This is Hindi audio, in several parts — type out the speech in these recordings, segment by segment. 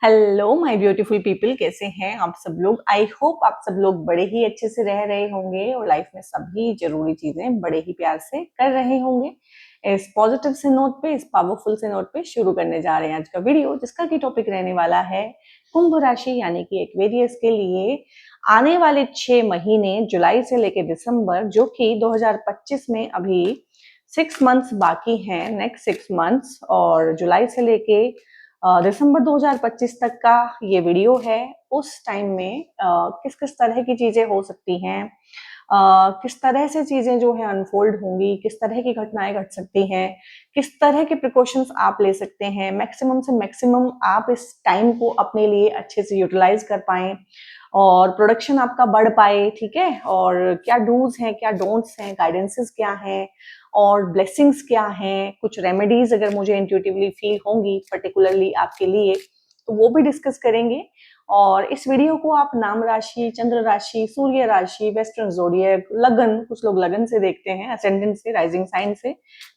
हेलो माय ब्यूटीफुल पीपल, कैसे हैं आप सब लोग। आई होप आप सब लोग बड़े ही अच्छे से रह रहे होंगे और लाइफ में सभी जरूरी चीजें बड़े ही प्यार से कर रहे होंगे। इस पॉजिटिव से नोट पे, इस पावरफुल से नोट पे शुरू करने जा रहे हैं आज का वीडियो, जिसका की टॉपिक रहने वाला है कुंभ राशि यानी कि एक्वेरियस के लिए आने वाले 6 महीने जुलाई से लेके दिसंबर, जो कि 2025 में अभी 6 मंथ्स बाकी हैं, नेक्स्ट 6 मंथ्स, और जुलाई से लेके दिसंबर 2025 तक का ये वीडियो है। उस टाइम में किस किस तरह की चीजें हो सकती हैं, किस तरह से चीजें जो है अनफोल्ड होंगी, किस तरह की घटनाएं घट सकती हैं, किस तरह के प्रिकॉशंस आप ले सकते हैं, मैक्सिमम से मैक्सिमम आप इस टाइम को अपने लिए अच्छे से यूटिलाइज कर पाएं और प्रोडक्शन आपका बढ़ पाए। ठीक है, और क्या डूज हैं, क्या डोंट्स हैं, गाइडेंसेस क्या हैं और ब्लेसिंग्स क्या हैं, कुछ रेमेडीज अगर मुझे इंट्यूटिवली फील होंगी पर्टिकुलरली आपके लिए, तो वो भी डिस्कस करेंगे। और इस वीडियो को आप नाम राशि, चंद्र राशि, सूर्य राशि, वेस्टर्न ज़ोडिएक, लगन, कुछ लोग लगन से देखते हैं, असेंडेंट से, राइजिंग साइन से,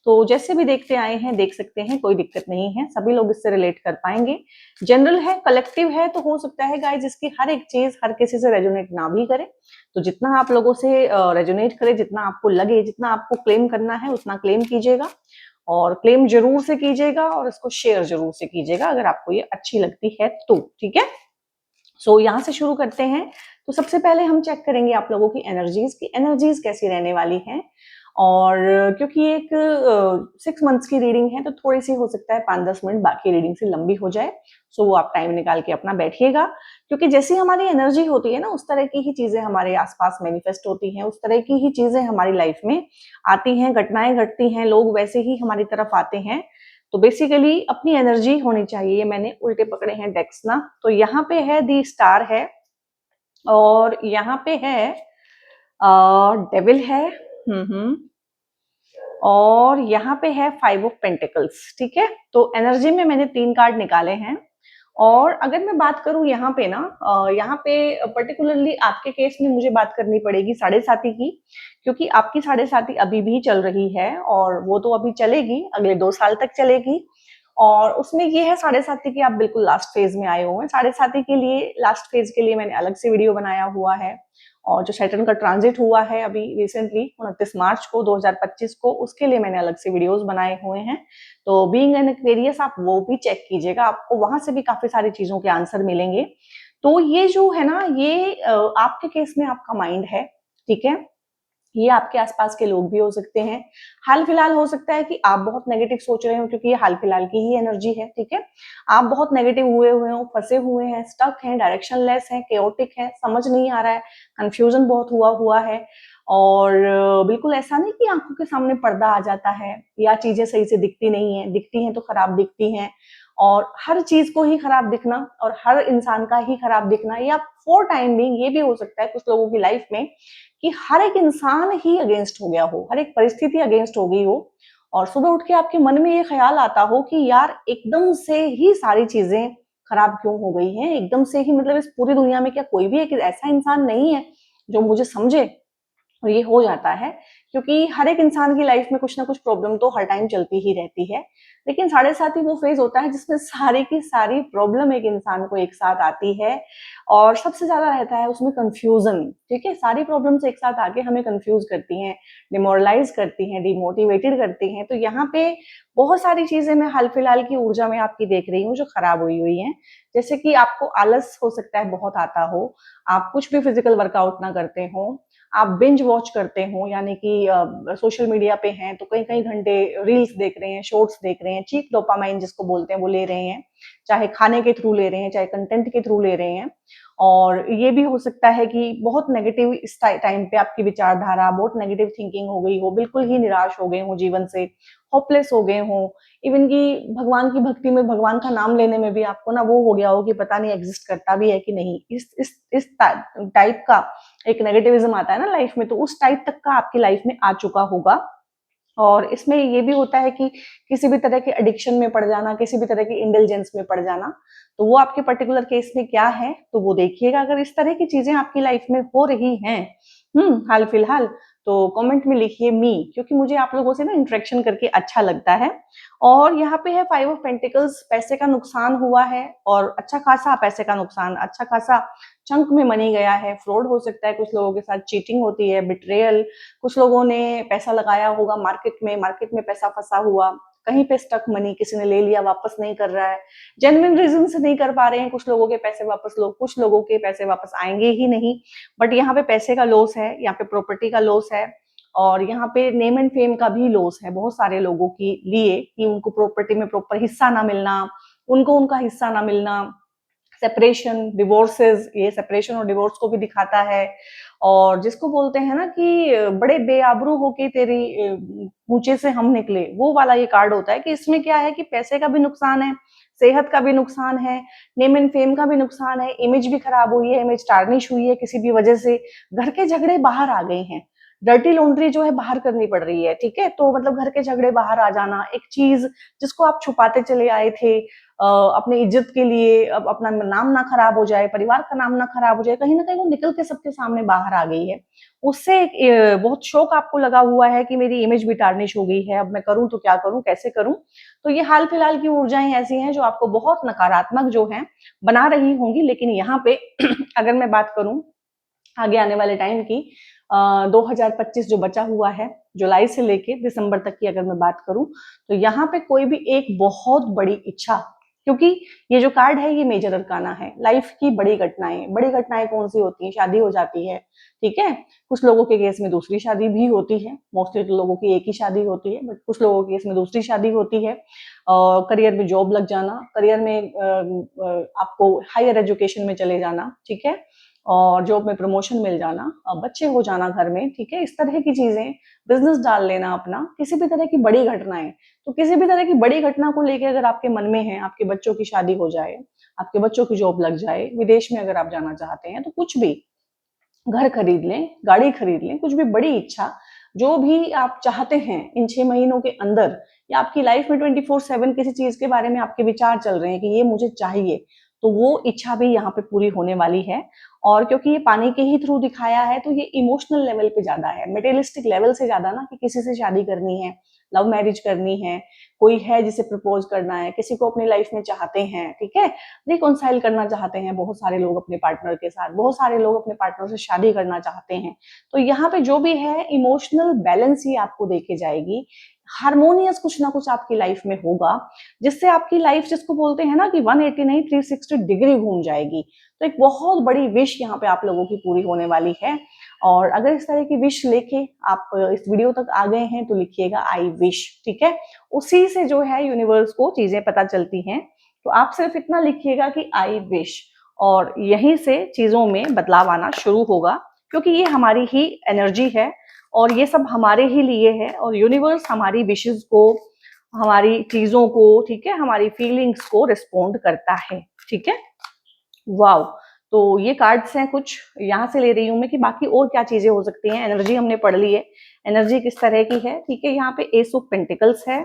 तो जैसे भी देखते आए हैं देख सकते हैं, कोई दिक्कत नहीं है, सभी लोग इससे रिलेट कर पाएंगे। जनरल है, कलेक्टिव है, तो हो सकता है गाइस जिसकी हर एक चीज हर किसी से रेजोनेट ना भी करे, तो जितना आप लोगों से रेजोनेट करे, जितना आपको लगे, जितना आपको क्लेम करना है उतना क्लेम कीजिएगा, और क्लेम जरूर से कीजिएगा और इसको शेयर जरूर से कीजिएगा अगर आपको ये अच्छी लगती है तो। ठीक है, सो यहाँ से शुरू करते हैं। तो सबसे पहले हम चेक करेंगे आप लोगों की एनर्जीज कैसी रहने वाली हैं। और क्योंकि एक 6 मंथ्स की रीडिंग है, तो थोड़ी सी हो सकता है 5-10 मिनट बाकी रीडिंग से लंबी हो जाए, सो वो आप टाइम निकाल के अपना बैठिएगा, क्योंकि जैसी हमारी एनर्जी होती है ना, उस तरह की ही चीजें हमारे आसपास मैनिफेस्ट होती हैं, उस तरह की ही चीजें हमारी लाइफ में आती हैं, घटनाएं घटती हैं, लोग वैसे ही हमारी तरफ आते हैं। तो बेसिकली अपनी एनर्जी होनी चाहिए। ये मैंने उल्टे पकड़े हैं डेक्स ना, तो यहाँ पे है दी स्टार है, और यहाँ पे है डेविल है, और यहाँ पे है 5 ऑफ पेंटिकल्स। ठीक है, तो एनर्जी में मैंने 3 कार्ड निकाले हैं। और अगर मैं बात करूं यहाँ पे ना, यहाँ पे पर्टिकुलरली आपके केस में मुझे बात करनी पड़ेगी साढ़े साथी की, क्योंकि आपकी साढ़े साथी अभी भी चल रही है और वो तो अभी चलेगी, अगले 2 साल तक चलेगी। और उसमें ये है साढ़े साथी की आप बिल्कुल लास्ट फेज में आए हुए हैं। साढ़े साथी के लिए, लास्ट फेज के लिए मैंने अलग से वीडियो बनाया हुआ है, और जो सैटर्न का ट्रांजिट हुआ है अभी रिसेंटली 29 मार्च को 2025 को, उसके लिए मैंने अलग से वीडियोस बनाए हुए हैं। तो बीइंग एन एक्वेरियस आप वो भी चेक कीजिएगा, आपको वहां से भी काफी सारी चीजों के आंसर मिलेंगे। तो ये जो है ना, ये आपके केस में आपका माइंड है। ठीक है, ये आपके आसपास के लोग भी हो सकते हैं। हाल फिलहाल हो सकता है कि आप बहुत नेगेटिव सोच रहे हो, क्योंकि ये हाल फिलहाल की ही एनर्जी है। ठीक है, आप बहुत नेगेटिव हुए हुए हो, फंसे हुए हैं, स्टक हैं, डायरेक्शनलेस हैं, केओटिक हैं, समझ नहीं आ रहा है, कंफ्यूजन बहुत हुआ हुआ है। और बिल्कुल ऐसा नहीं कि आंखों के सामने पर्दा आ जाता है या चीजें सही से दिखती नहीं है, दिखती हैं तो खराब दिखती हैं, और हर चीज को ही खराब दिखना और हर इंसान का ही खराब दिखना, या फॉर टाइम बिंग ये भी हो सकता है कुछ लोगों की लाइफ में कि हर एक इंसान ही अगेंस्ट हो गया हो, हर एक परिस्थिति अगेंस्ट हो गई हो, और सुबह उठ के आपके मन में ये ख्याल आता हो कि यार एकदम से ही सारी चीजें खराब क्यों हो गई हैं, एकदम से ही, मतलब इस पूरी दुनिया में क्या कोई भी एक ऐसा इंसान नहीं है जो मुझे समझे। और ये हो जाता है क्योंकि हर एक इंसान की लाइफ में कुछ ना कुछ प्रॉब्लम तो हर टाइम चलती ही रहती है, लेकिन साढ़े साथ ही वो फेज होता है जिसमें सारी की सारी प्रॉब्लम एक इंसान को एक साथ आती है, और सबसे ज्यादा रहता है उसमें कंफ्यूजन। ठीक है, सारी प्रॉब्लम्स एक साथ आके हमें कंफ्यूज करती हैं, डिमोरलाइज करती हैं, डिमोटिवेटेड करती हैं। तो यहाँ पे बहुत सारी चीजें मैं हाल फिलहाल की ऊर्जा में आपकी देख रही हूँ जो खराब हुई हुई हैं। जैसे कि आपको आलस हो सकता है बहुत आता हो, आप कुछ भी फिजिकल वर्कआउट ना करते हो, आप बिंज वॉच करते हो, यानी कि सोशल मीडिया पे हैं तो कई कई घंटे रील्स देख रहे हैं, शॉर्ट्स देख रहे हैं, चीप डोपामाइन जिसको बोलते हैं वो ले रहे हैं, चाहे खाने के थ्रू ले रहे हैं, चाहे कंटेंट के थ्रू ले रहे हैं। और ये भी हो सकता है कि बहुत नेगेटिव इस टाइम पे आपकी विचारधारा, बहुत नेगेटिव थिंकिंग हो गई हो, बिल्कुल ही निराश हो गए हो जीवन से, होपलेस हो गए हो, इवन कि भगवान की भक्ति में, भगवान का नाम लेने में भी आपको ना वो हो गया हो कि पता नहीं एग्जिस्ट करता भी है कि नहीं, इस टाइप का एक नेगेटिविज्म आता है ना लाइफ में, तो उस टाइप तक का आपकी लाइफ में आ चुका होगा। और इसमें ये भी होता है कि किसी भी तरह के एडिक्शन में पड़ जाना, किसी भी तरह की इंटेलिजेंस में पड़ जाना, तो वो आपके पर्टिकुलर केस में क्या है तो वो देखिएगा। अगर इस तरह की चीजें आपकी लाइफ में हो रही हैं हाल फिलहाल, तो कमेंट में लिखिए मी, क्योंकि मुझे आप लोगों से ना इंटरेक्शन करके अच्छा लगता है। और यहाँ पे है 5 ऑफ पेंटिकल्स, पैसे का नुकसान हुआ है और अच्छा खासा पैसे का नुकसान, अच्छा खासा चंक में मनी गया है। फ्रॉड हो सकता है, कुछ लोगों के साथ चीटिंग होती है, बिट्रेयल, कुछ लोगों ने पैसा लगाया होगा मार्केट में पैसा फंसा हुआ, कहीं पे स्टक मनी, किसी ने ले लिया वापस नहीं कर रहा है, जेन्युइन रीजन से नहीं कर पा रहे हैं कुछ लोगों के पैसे वापस, कुछ लोगों के पैसे वापस आएंगे ही नहीं। बट यहाँ पे पैसे का लॉस है, यहाँ पे प्रॉपर्टी का लॉस है, और यहाँ पे नेम एंड फेम का भी लॉस है बहुत सारे लोगों के लिए, कि उनको प्रॉपर्टी में प्रॉपर हिस्सा ना मिलना, उनको उनका हिस्सा ना मिलना, सेपरेशन, डिवोर्सेस, ये सेपरेशन और डिवोर्स को भी दिखाता है। और जिसको बोलते हैं ना कि बड़े बेआबरू होके तेरी ऊंचे से हम निकले, वो वाला ये कार्ड होता है। कि इसमें क्या है कि पैसे का भी नुकसान है, सेहत का भी नुकसान है, नेम एंड फेम का भी नुकसान है, इमेज भी खराब हुई है, इमेज टार्निश हुई है किसी भी वजह से, घर के झगड़े बाहर आ गए हैं, डर्टी लॉन्ड्री जो है बाहर करनी पड़ रही है, ठीक है। तो मतलब घर के झगड़े बाहर आ जाना, एक चीज जिसको आप छुपाते चले आए थे अपनी इज्जत के लिए, अब अपना नाम ना खराब हो जाए, परिवार का नाम ना खराब हो जाए, कहीं ना कहीं वो निकल के सबके सामने बाहर आ गई है। उससे बहुत शौक आपको लगा हुआ है कि मेरी इमेज भी टार्निश हो गई है, अब मैं करूं तो क्या करूं, कैसे करूं। तो ये हाल फिलहाल की ऊर्जाएं ऐसी हैं जो आपको बहुत नकारात्मक जो है बना रही होंगी। लेकिन यहाँ पे अगर मैं बात करूं आगे आने वाले टाइम की, 2025 जो बचा हुआ है, जुलाई से लेके दिसंबर तक की अगर मैं बात करूं, तो यहाँ पे कोई भी एक बहुत बड़ी इच्छा, क्योंकि ये जो कार्ड है ये मेजर अरकाना है, लाइफ की बड़ी घटनाएं कौन सी होती हैं, शादी हो जाती है, ठीक है। कुछ लोगों के केस में दूसरी शादी भी होती है, मोस्टली तो लोगों की एक ही शादी होती है, बट कुछ लोगों के केस में दूसरी शादी होती है। करियर में जॉब लग जाना, करियर में आपको हायर एजुकेशन में चले जाना, ठीक है, और जॉब में प्रमोशन मिल जाना, बच्चे हो जाना घर में, ठीक है, इस तरह की चीजें, बिजनेस डाल लेना अपना, किसी भी तरह की बड़ी घटनाएं। तो किसी भी तरह की बड़ी घटना को लेकर अगर आपके मन में है, आपके बच्चों की शादी हो जाए, आपके बच्चों की जॉब लग जाए, विदेश में अगर आप जाना चाहते हैं, तो कुछ भी, घर खरीद लें, गाड़ी खरीद लें, कुछ भी बड़ी इच्छा जो भी आप चाहते हैं इन 6 महीनों के अंदर, या आपकी लाइफ में 24/7 किसी चीज के बारे में आपके विचार चल रहे हैं कि ये मुझे चाहिए, तो वो इच्छा भी यहाँ पे पूरी होने वाली है। और क्योंकि ये पानी के ही थ्रू दिखाया है, तो ये इमोशनल लेवल पे ज्यादा है, मेटेरियलिस्टिक लेवल से ज्यादा ना, कि किसी से शादी करनी है, लव मैरिज करनी है, कोई है जिसे प्रपोज करना है, किसी को अपनी लाइफ में चाहते हैं, ठीक है, रिकॉन्साइल करना चाहते हैं बहुत सारे लोग अपने पार्टनर के साथ, बहुत सारे लोग अपने पार्टनर से शादी करना चाहते हैं। तो यहाँ पे जो भी है इमोशनल बैलेंस ही आपको देके जाएगी, हारमोनियस कुछ ना कुछ आपकी लाइफ में होगा, जिससे आपकी लाइफ, जिसको बोलते हैं ना कि 180 नहीं 360 डिग्री घूम जाएगी। तो एक बहुत बड़ी विश यहाँ पे आप लोगों की पूरी होने वाली है। और अगर इस तरह की विश लेके आप इस वीडियो तक आ गए हैं, तो लिखिएगा आई विश, ठीक है। उसी से जो है यूनिवर्स को चीजें पता चलती हैं। तो आप सिर्फ इतना लिखिएगा कि आई विश, और यहीं से चीजों में बदलाव आना शुरू होगा, क्योंकि ये हमारी ही एनर्जी है और ये सब हमारे ही लिए है। और यूनिवर्स हमारी विशेस को, हमारी चीजों को, ठीक है, हमारी फीलिंग्स को रिस्पोंड करता है, ठीक है। वाओ। तो ये कार्ड्स हैं कुछ, यहाँ से ले रही हूं मैं, कि बाकी और क्या चीजें हो सकती हैं। एनर्जी हमने पढ़ ली है, एनर्जी किस तरह की है, ठीक है। यहाँ पे एस ऑफ पेंटिकल्स है,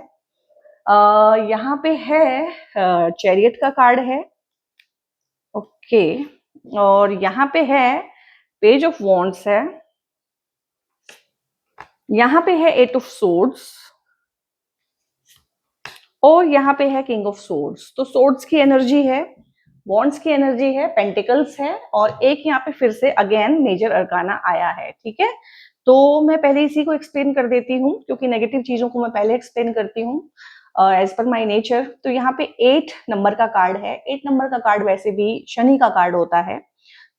यहाँ पे है चैरियट का कार्ड है, ओके, और यहाँ पे है पेज ऑफ वॉन्ड्स है, यहाँ पे है 8 ऑफ सोर्ड्स, और यहाँ पे है किंग ऑफ सोर्ड्स। तो सोर्ड्स की एनर्जी है, वॉन्ड्स की एनर्जी है, पेंटिकल्स है, और एक यहाँ पे फिर से अगेन मेजर अरकाना आया है, ठीक है। तो मैं पहले इसी को एक्सप्लेन कर देती हूँ, क्योंकि नेगेटिव चीजों को मैं पहले एक्सप्लेन करती हूँ एज पर माई नेचर। तो यहाँ पे 8 नंबर का कार्ड है। 8 नंबर का कार्ड वैसे भी शनि का कार्ड होता है।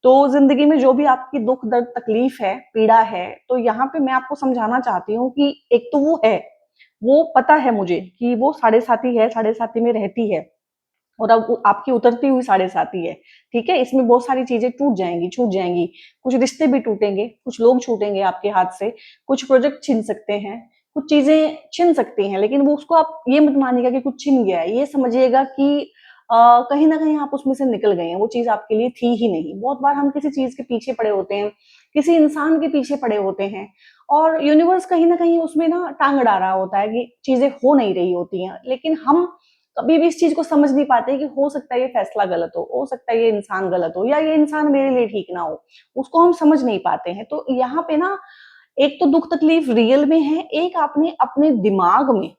तो जिंदगी में जो भी आपकी दुख दर्द तकलीफ है, पीड़ा है, तो यहाँ पे मैं आपको समझाना चाहती हूँ कि एक तो वो है, वो पता है मुझे कि वो साढ़े साथी है, साढ़े साथी में रहती है, और अब आपकी उतरती हुई साढ़े साथी है, ठीक है। इसमें बहुत सारी चीजें टूट जाएंगी, छूट जाएंगी, कुछ रिश्ते भी टूटेंगे, कुछ लोग छूटेंगे आपके हाथ से, कुछ प्रोजेक्ट छिन सकते हैं, कुछ चीजें छिन सकती हैं। लेकिन वो उसको आप ये मत मानिएगा कि कुछ छिन गया है, ये समझिएगा कि कहीं ना कहीं आप उसमें से निकल गए हैं, वो चीज आपके लिए थी ही नहीं। बहुत बार हम किसी चीज के पीछे पड़े होते हैं, किसी इंसान के पीछे पड़े होते हैं, और यूनिवर्स कहीं ना कहीं उसमें ना टांग अड़ा रहा होता है कि चीजें हो नहीं रही होती हैं, लेकिन हम कभी भी इस चीज को समझ नहीं पाते कि हो सकता है ये फैसला गलत हो सकता है ये इंसान गलत हो, या ये इंसान मेरे लिए ठीक ना हो, उसको हम समझ नहीं पाते हैं। तो यहाँ पे ना एक तो दुख तकलीफ रियल में है, एक आपने अपने दिमाग में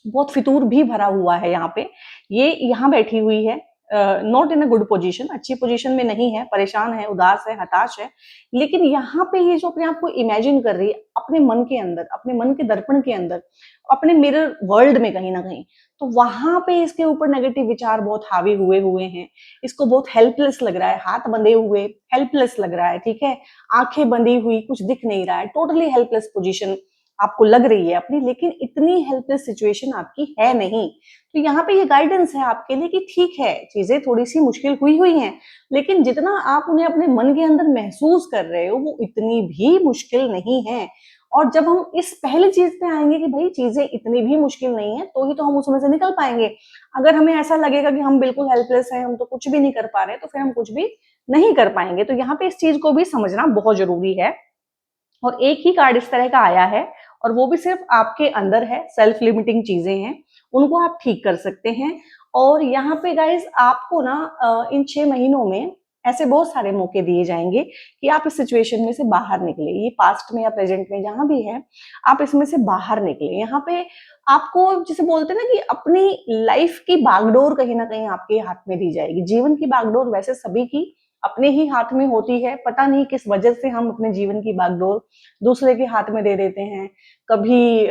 बहुत फितूर भी भरा हुआ है यहाँ पे। ये यहाँ बैठी हुई है, not in a good position, अच्छी पोजीशन में नहीं है, परेशान है, उदास है, हताश है, लेकिन यहाँ पे ये जो अपने आप को इमेजिन कर रही है अपने मन के अंदर, अपने मन के दर्पण के अंदर, अपने मिरर वर्ल्ड में कहीं ना कहीं, तो वहां पे इसके ऊपर नेगेटिव विचार बहुत हावी हुए हुए हैं। इसको बहुत हेल्पलेस लग रहा है, हाथ बंधे हुए हेल्पलेस लग रहा है, ठीक है, आंखें बंधी हुई, कुछ दिख नहीं रहा है, टोटली हेल्पलेस पोजीशन आपको लग रही है अपनी, लेकिन इतनी हेल्पलेस सिचुएशन आपकी है नहीं। तो यहाँ पे ये गाइडेंस है आपके लिए कि ठीक है, चीजें थोड़ी सी मुश्किल हुई हैं, लेकिन जितना आप उन्हें अपने मन के अंदर महसूस कर रहे हो वो इतनी भी मुश्किल नहीं है। और जब हम इस पहली चीज पे आएंगे कि भाई चीजें इतनी भी मुश्किल नहीं है, तो ही तो हम उसमें से निकल पाएंगे। अगर हमें ऐसा लगेगा कि हम बिल्कुल हेल्पलेस हैं, हम तो कुछ भी नहीं कर पा रहे, तो फिर हम कुछ भी नहीं कर पाएंगे। तो यहाँ पे इस चीज को भी समझना बहुत जरूरी है। और एक ही कार्ड इस तरह का आया है, और वो भी सिर्फ आपके अंदर है, सेल्फ लिमिटिंग चीजें हैं, उनको आप ठीक कर सकते हैं। और यहाँ पे गाइज आपको ना इन 6 महीनों में ऐसे बहुत सारे मौके दिए जाएंगे कि आप इस सिचुएशन में से बाहर निकले, ये पास्ट में या प्रेजेंट में जहां भी है, आप इसमें से बाहर निकले। यहाँ पे आपको जिसे बोलते हैं ना कि अपनी लाइफ की बागडोर कहीं ना कहीं आपके हाथ में दी जाएगी। जीवन की बागडोर वैसे सभी की अपने ही हाथ में होती है, पता नहीं किस वजह से हम अपने जीवन की बागडोर दूसरे के हाथ में दे देते हैं, कभी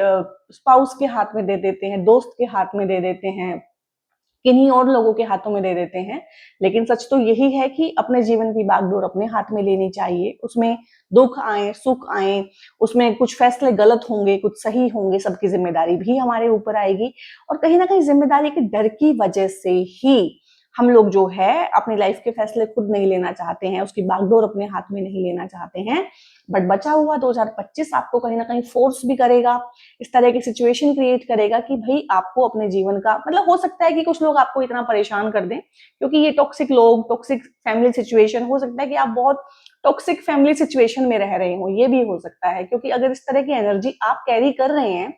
स्पाउस के हाथ में दे देते हैं, दोस्त के हाथ में दे देते हैं, किन्हीं और लोगों के हाथों में दे देते हैं। लेकिन सच तो यही है कि अपने जीवन की बागडोर अपने हाथ में लेनी चाहिए। उसमें दुख आए, सुख आए, उसमें कुछ फैसले गलत होंगे, कुछ सही होंगे, सबकी जिम्मेदारी भी हमारे ऊपर आएगी। और कहीं ना कहीं जिम्मेदारी के डर की वजह से ही हम लोग जो है अपनी लाइफ के फैसले खुद नहीं लेना चाहते हैं, उसकी बागडोर अपने हाथ में नहीं लेना चाहते हैं। बट बचा हुआ 2025 आपको कहीं ना कहीं फोर्स भी करेगा, इस तरह की सिचुएशन क्रिएट करेगा कि भाई आपको अपने जीवन का मतलब, हो सकता है कि कुछ लोग आपको इतना परेशान कर दें क्योंकि ये टॉक्सिक लोग, टॉक्सिक फैमिली सिचुएशन, हो सकता है कि आप बहुत टॉक्सिक फैमिली सिचुएशन में रह रहे हो, ये भी हो सकता है। क्योंकि अगर इस तरह की एनर्जी आप कैरी कर रहे हैं,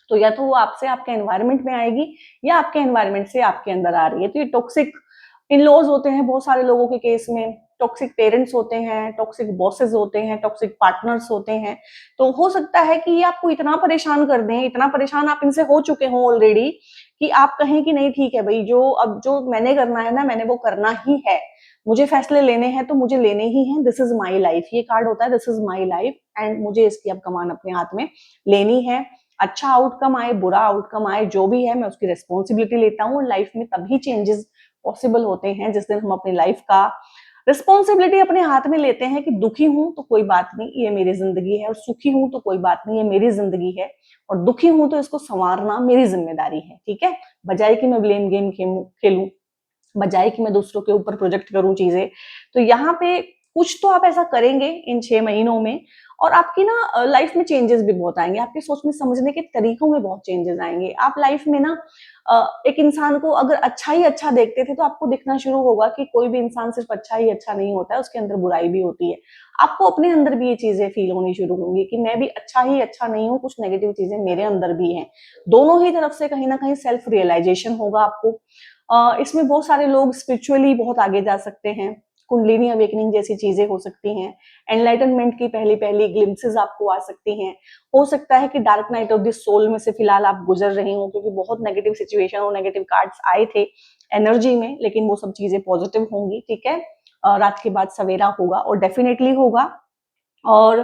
तो या तो वो आपसे आपके एनवायरनमेंट में आएगी या आपके एनवायरनमेंट से आपके अंदर आ रही है। तो ये टॉक्सिक इन लॉज होते हैं बहुत सारे लोगों के केस में, टॉक्सिक पेरेंट्स होते हैं, टॉक्सिक बॉसेस होते हैं, टॉक्सिक पार्टनर्स होते हैं। तो हो सकता है कि ये आपको इतना परेशान कर दें, इतना परेशान आप इनसे हो चुके हो ऑलरेडी, कि आप कहें कि नहीं ठीक है भाई, जो अब जो मैंने करना है ना, मैंने वो करना ही है, मुझे फैसले लेने हैं तो मुझे लेने ही हैं, दिस इज माई लाइफ। ये कार्ड होता है this is my life, and मुझे इसकी अब कमान अपने हाथ में लेनी है। अच्छा आउटकम आए, बुरा आउटकम आए, जो भी है मैं उसकी रिस्पॉन्सिबिलिटी लेता हूँ। लाइफ में तभी चेंजेस पॉसिबल होते हैं जिस दिन हम अपनी लाइफ का रिस्पॉन्सिबिलिटी अपने हाथ में लेते हैं कि दुखी हूं तो कोई बात नहीं, ये मेरी जिंदगी है, और सुखी हूं तो कोई बात नहीं, ये मेरी जिंदगी है, और दुखी हूं तो इसको संवारना मेरी जिम्मेदारी है। ठीक है, बजाय कि मैं ब्लेम गेम खेलूं, बजाय कि मैं दूसरों के ऊपर प्रोजेक्ट करूं चीजें। तो यहाँ पे कुछ तो आप ऐसा करेंगे इन 6 महीनों में, और आपकी ना लाइफ में चेंजेस भी बहुत आएंगे, आपके सोचने समझने के तरीकों में बहुत चेंजेस आएंगे। आप लाइफ में ना एक इंसान को अगर अच्छा ही अच्छा देखते थे, तो आपको दिखना शुरू होगा कि कोई भी इंसान सिर्फ अच्छा ही अच्छा नहीं होता है, उसके अंदर बुराई भी होती है। आपको अपने अंदर भी ये चीजें फील होनी शुरू होंगी कि मैं भी अच्छा ही अच्छा नहीं हूँ, कुछ नेगेटिव चीजें मेरे अंदर भी हैं। दोनों ही तरफ से कहीं ना कहीं सेल्फ रियलाइजेशन होगा आपको। इसमें बहुत सारे लोग स्पिरिचुअली बहुत आगे जा सकते हैं, कुंडलिनी अवेकनिंग जैसी चीजें हो सकती हैं, एनलाइटनमेंट की पहली पहली ग्लिम्सेस आपको आ सकती हैं। हो सकता है कि dark night of the soul में से फिलहाल आप गुजर रहे हो, क्योंकि बहुत नेगेटिव सिचुएशन और नेगेटिव कार्ड्स आए थे एनर्जी में, लेकिन वो सब चीजें पॉजिटिव होंगी। ठीक है, रात के बाद सवेरा होगा, और डेफिनेटली होगा। और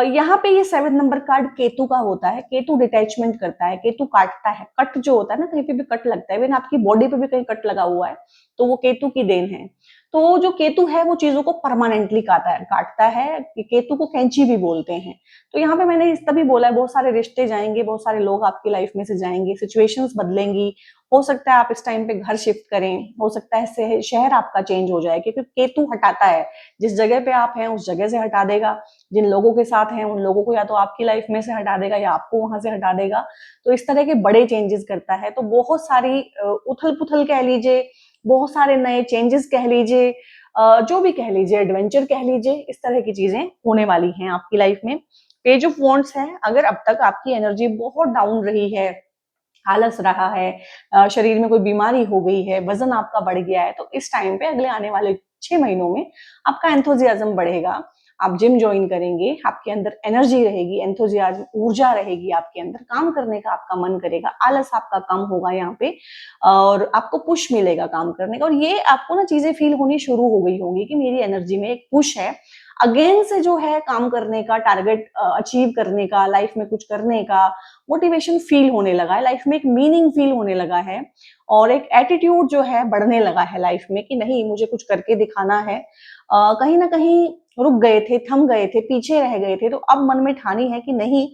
यहाँ पे ये 7 नंबर कार्ड केतु का होता है। केतु डिटैचमेंट करता है, केतु काटता है। कट जो होता है ना, कहीं पे भी कट लगता है, इवन आपकी बॉडी पे भी कहीं कट लगा हुआ है, तो वो केतु की देन है। तो जो केतु है वो चीजों को परमानेंटली काटता है। केतु को कैंची भी बोलते हैं। तो यहाँ पे मैंने इस तभी बोला है, बहुत सारे रिश्ते जाएंगे, बहुत सारे लोग आपकी लाइफ में से जाएंगे, सिचुएशंस बदलेंगी। हो सकता है आप इस टाइम पे घर शिफ्ट करें, हो सकता है शहर आपका चेंज हो जाए, क्योंकि केतु हटाता है, जिस जगह पे आप हैं उस जगह से हटा देगा, जिन लोगों के साथ हैं उन लोगों को या तो आपकी लाइफ में से हटा देगा या आपको वहां से हटा देगा। तो इस तरह के बड़े चेंजेस करता है। तो बहुत सारी उथल पुथल कह लीजिए, बहुत सारे नए चेंजेस कह लीजिए, जो भी कह लीजिए, एडवेंचर कह लीजिए, इस तरह की चीजें होने वाली हैं आपकी लाइफ में। पेज ऑफ वॉन्ड्स है, अगर अब तक आपकी एनर्जी बहुत डाउन रही है, आलस रहा है, शरीर में कोई बीमारी हो गई है, वजन आपका बढ़ गया है, तो इस टाइम पे अगले आने वाले 6 महीनों में आपका एंथुजियाज्म बढ़ेगा, आप जिम ज्वाइन करेंगे, आपके अंदर एनर्जी रहेगी, एंथुसियाज्म, ऊर्जा रहेगी आपके अंदर, काम करने का आपका मन करेगा, आलस आपका कम होगा यहाँ पे और आपको पुश मिलेगा काम करने का। और ये आपको ना चीजें फील होनी शुरू हो गई होंगी कि मेरी एनर्जी में एक पुश है, अगेन से जो है काम करने का, टारगेट अचीव करने का, लाइफ में कुछ करने का मोटिवेशन फील होने लगा है, लाइफ में एक मीनिंग फील होने लगा है और एक एटीट्यूड जो है बढ़ने लगा है लाइफ में कि नहीं मुझे कुछ करके दिखाना है। कहीं ना कहीं रुक गए थे, थम गए थे, पीछे रह गए थे, तो अब मन में ठानी है कि नहीं